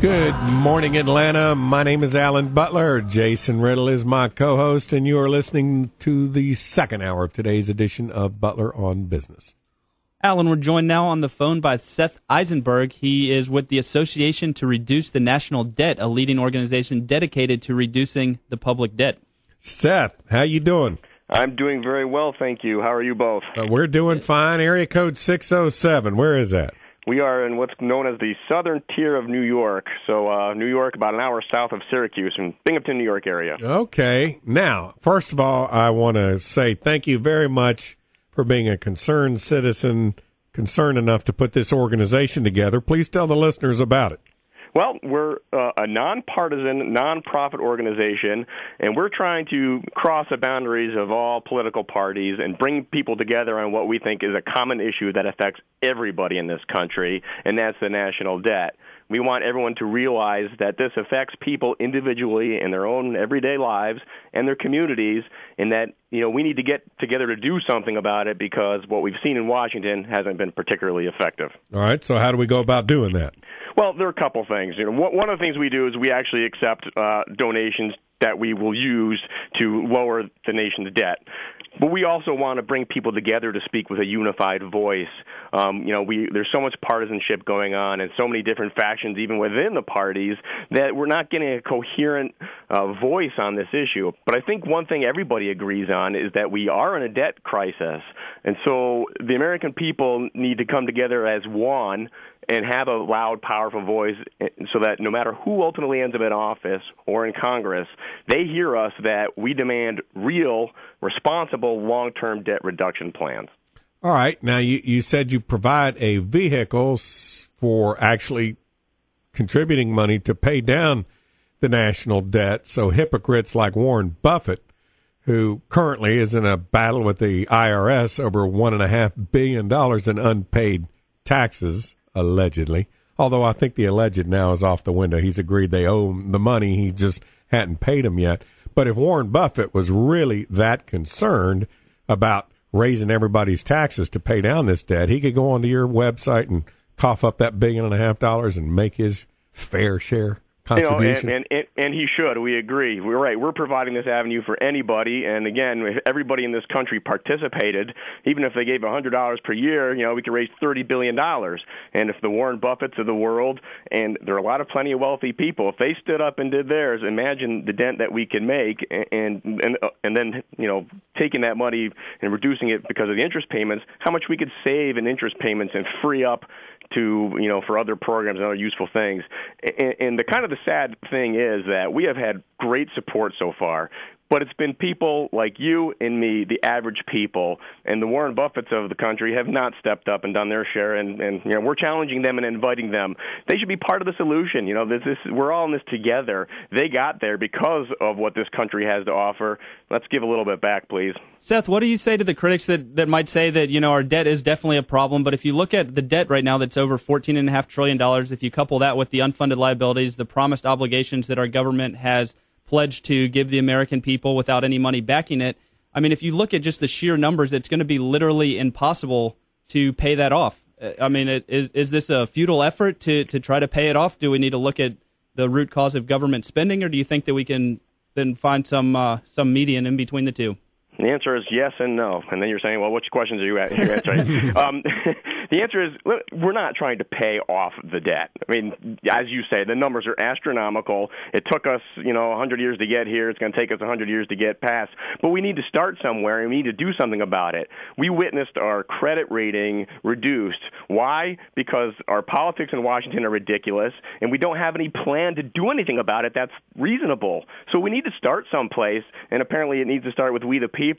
Good morning, Atlanta. My name is Alan Butler. Jason Riddle is my co-host, and you are listening to the second hour of today's edition of Butler on Business. Alan, we're joined now on the phone by Seth Eisenberg. He is with the Association to Reduce the National Debt, a leading organization dedicated to reducing the public debt. Seth, how you doing? I'm doing very well, thank you. How are you both? We're doing fine. Area code 607. Where is that? We are in what's known as the southern tier of New York. So New York, about an hour south of Syracuse, in Binghamton, New York area. Okay. Now, first of all, I want to say thank you very much for being a concerned citizen, concerned enough to put this organization together. Please tell the listeners about it. Well, we're a nonpartisan, nonprofit organization, and we're trying to cross the boundaries of all political parties and bring people together on what we think is a common issue that affects everybody in this country, and that's the national debt. We want everyone to realize that this affects people individually in their own everyday lives and their communities, and that we need to get together to do something about it because what we've seen in Washington hasn't been particularly effective. All right, so how do we go about doing that? Well, there are a couple things. One of the things we do is we actually accept donations that we will use to lower the nation's debt. But we also want to bring people together to speak with a unified voice. There's so much partisanship going on and so many different factions even within the parties that we're not getting a coherent voice on this issue. But I think one thing everybody agrees on is that we are in a debt crisis. And so the American people need to come together as one and have a loud, powerful voice so that no matter who ultimately ends up in office or in Congress, they hear us that we demand real, responsible, long-term debt reduction plans. All right. Now, you said you provide a vehicle for actually contributing money to pay down the national debt. So hypocrites like Warren Buffett, who currently is in a battle with the IRS over $1.5 billion in unpaid taxes, allegedly, although I think the alleged now is off the window. He's agreed they owe him the money. He just hadn't paid him yet. But if Warren Buffett was really that concerned about raising everybody's taxes to pay down this debt, he could go onto your website and cough up that $1.5 billion and make his fair share contribution. And he should. We agree. We're right. We're providing this avenue for anybody. And again, if everybody in this country participated, even if they gave $100 per year, we could raise $30 billion. And if the Warren Buffetts of the world, and there are plenty of wealthy people, if they stood up and did theirs, imagine the dent that we can make, and then taking that money and reducing it because of the interest payments, how much we could save in interest payments and free up to for other programs and other useful things. And the sad thing is that we have had great support so far, but it's been people like you and me, the average people, and the Warren Buffetts of the country have not stepped up and done their share, and we're challenging them and inviting them. They should be part of the solution. We're all in this together. They got there because of what this country has to offer. Let's give a little bit back, please. Seth, what do you say to the critics that might say that, our debt is definitely a problem, but if you look at the debt right now that's over $14.5 trillion, if you couple that with the unfunded liabilities, the promised obligations that our government has pledged to give the American people without any money backing it, I mean, if you look at just the sheer numbers, it's going to be literally impossible to pay that off. I mean, is this a futile effort to try to pay it off? Do we need to look at the root cause of government spending, or do you think that we can then find some median in between the two? The answer is yes and no. And then you're saying, well, which questions are you answering? The answer is we're not trying to pay off the debt. I mean, as you say, the numbers are astronomical. It took us, 100 years to get here. It's going to take us 100 years to get past. But we need to start somewhere, and we need to do something about it. We witnessed our credit rating reduced. Why? Because our politics in Washington are ridiculous, and we don't have any plan to do anything about it that's reasonable. So we need to start someplace, and apparently it needs to start with we the people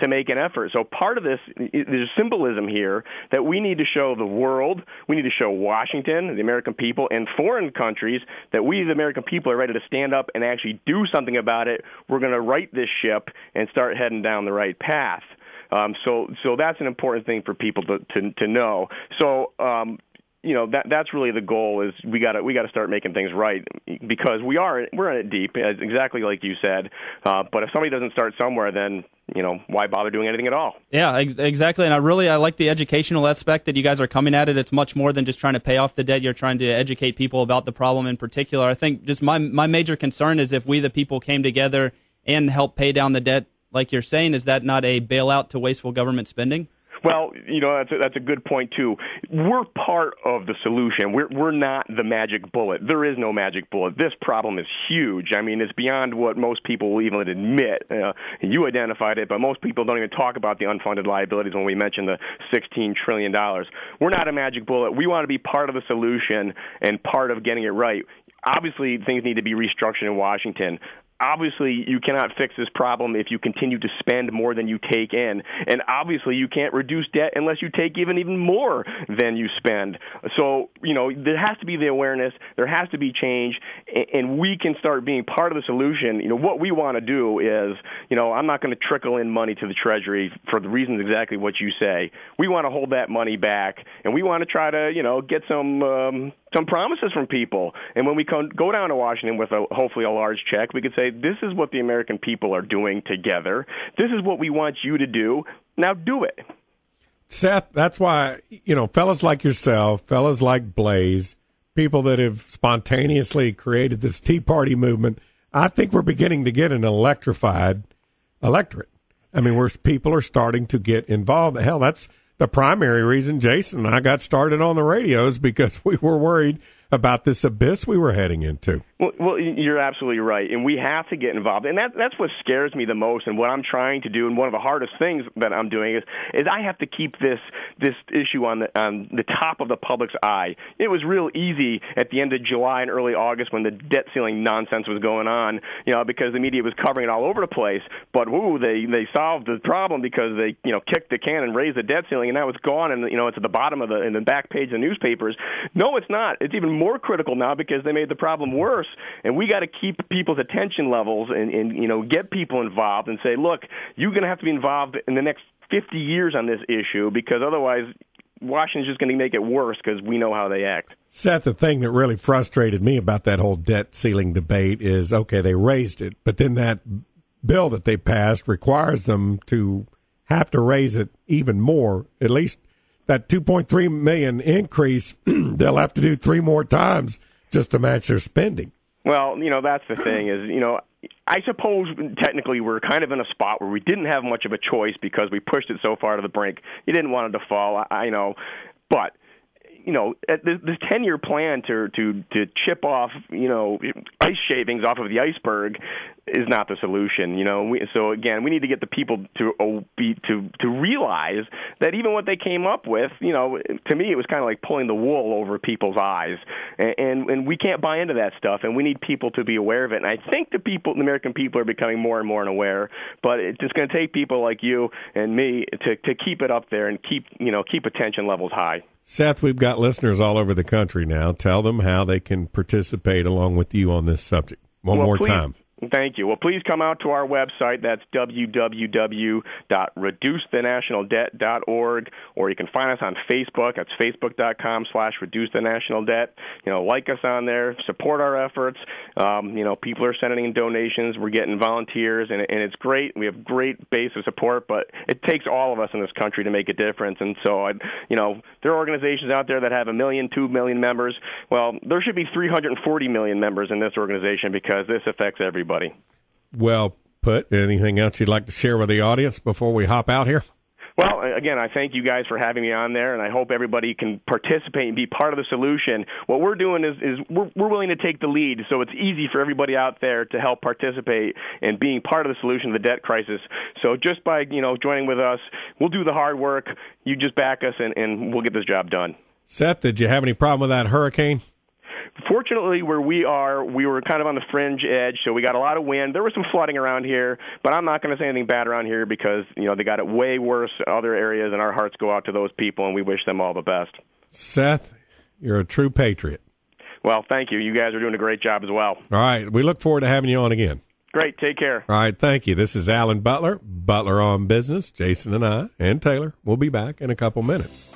to make an effort. So part of this, there's symbolism here that we need to show the world, we need to show Washington, the American people, and foreign countries that we, the American people, are ready to stand up and actually do something about it. We're going to right this ship and start heading down the right path. So that's an important thing for people to know. So that's really the goal. Is we got to start making things right, because we're in it deep, exactly like you said. But if somebody doesn't start somewhere, then why bother doing anything at all? Yeah, exactly. And I like the educational aspect that you guys are coming at it. It's much more than just trying to pay off the debt. You're trying to educate people about the problem in particular. I think just my major concern is if we, the people, came together and helped pay down the debt, like you're saying, is that not a bailout to wasteful government spending? Well, that's a good point too. We're part of the solution. We're not the magic bullet. There is no magic bullet. This problem is huge. I mean, it's beyond what most people will even admit. You identified it, but most people don't even talk about the unfunded liabilities when we mention the $16 trillion. We're not a magic bullet. We want to be part of the solution and part of getting it right. Obviously, things need to be restructured in Washington. Obviously, you cannot fix this problem if you continue to spend more than you take in. And obviously, you can't reduce debt unless you take even more than you spend. So, there has to be the awareness. There has to be change. And we can start being part of the solution. What we want to do is, I'm not going to trickle in money to the Treasury for the reasons exactly what you say. We want to hold that money back. And we want to try to, get some promises from people. And when we go down to Washington with hopefully a large check, we could say, this is what the American people are doing together. This is what we want you to do. Now do it. Seth, that's why, fellas like yourself, fellas like Blaze, people that have spontaneously created this Tea Party movement, I think we're beginning to get an electrified electorate. I mean, people are starting to get involved. Hell, that's the primary reason Jason and I got started on the radios, because we were worried about this abyss we were heading into. Well, you're absolutely right, and we have to get involved, and that's what scares me the most, and what I'm trying to do, and one of the hardest things that I'm doing is I have to keep this issue on the top of the public's eye. It was real easy at the end of July and early August when the debt ceiling nonsense was going on, because the media was covering it all over the place. But they solved the problem because they kicked the can and raised the debt ceiling, and now it's gone, and it's at the bottom of in the back page of the newspapers. No, it's not. It's even more critical now because they made the problem worse. And we got to keep people's attention levels and get people involved and say, look, you're going to have to be involved in the next 50 years on this issue, because otherwise Washington's just going to make it worse because we know how they act. Seth, the thing that really frustrated me about that whole debt ceiling debate is, okay, they raised it, but then that bill that they passed requires them to have to raise it even more. At least that $2.3 million increase, they'll have to do 3 more times just to match their spending. Well, that's the thing is, I suppose technically we're kind of in a spot where we didn't have much of a choice because we pushed it so far to the brink. You didn't want it to fall, I know. But, this 10-year plan to chip off, ice shavings off of the iceberg is not the solution. So again, we need to get the people to realize that even what they came up with, to me, it was kind of like pulling the wool over people's eyes, and we can't buy into that stuff. And we need people to be aware of it. And I think the American people are becoming more and more aware. But it's just going to take people like you and me to keep it up there and keep attention levels high. Seth, we've got listeners all over the country now. Tell them how they can participate along with you on this subject. One more time. Thank you. Well, please come out to our website. That's www.reducethenationaldebt.org, or you can find us on Facebook. That's facebook.com/reducethenationaldebt. Like us on there. Support our efforts. People are sending in donations. We're getting volunteers, and it's great. We have great base of support, but it takes all of us in this country to make a difference. And so, there are organizations out there that have 1 million, 2 million members. Well, there should be 340 million members in this organization because this affects everybody. Well put. Anything else you'd like to share with the audience before we hop out here? Well, again, I thank you guys for having me on there, and I hope everybody can participate and be part of the solution. What we're doing is we're willing to take the lead, so it's easy for everybody out there to help participate in being part of the solution to the debt crisis. So just by joining with us, we'll do the hard work. You just back us, and we'll get this job done. Seth, did you have any problem with that hurricane? Fortunately, where we were kind of on the fringe edge, so we got a lot of wind. There was some flooding around here, but I'm not going to say anything bad around here because, they got it way worse in other areas, and our hearts go out to those people, and we wish them all the best. Seth, you're a true patriot. Well, thank you. You guys are doing a great job as well. All right. We look forward to having you on again. Great. Take care. All right. Thank you. This is Alan Butler, Butler on Business. Jason and I and Taylor will be back in a couple minutes.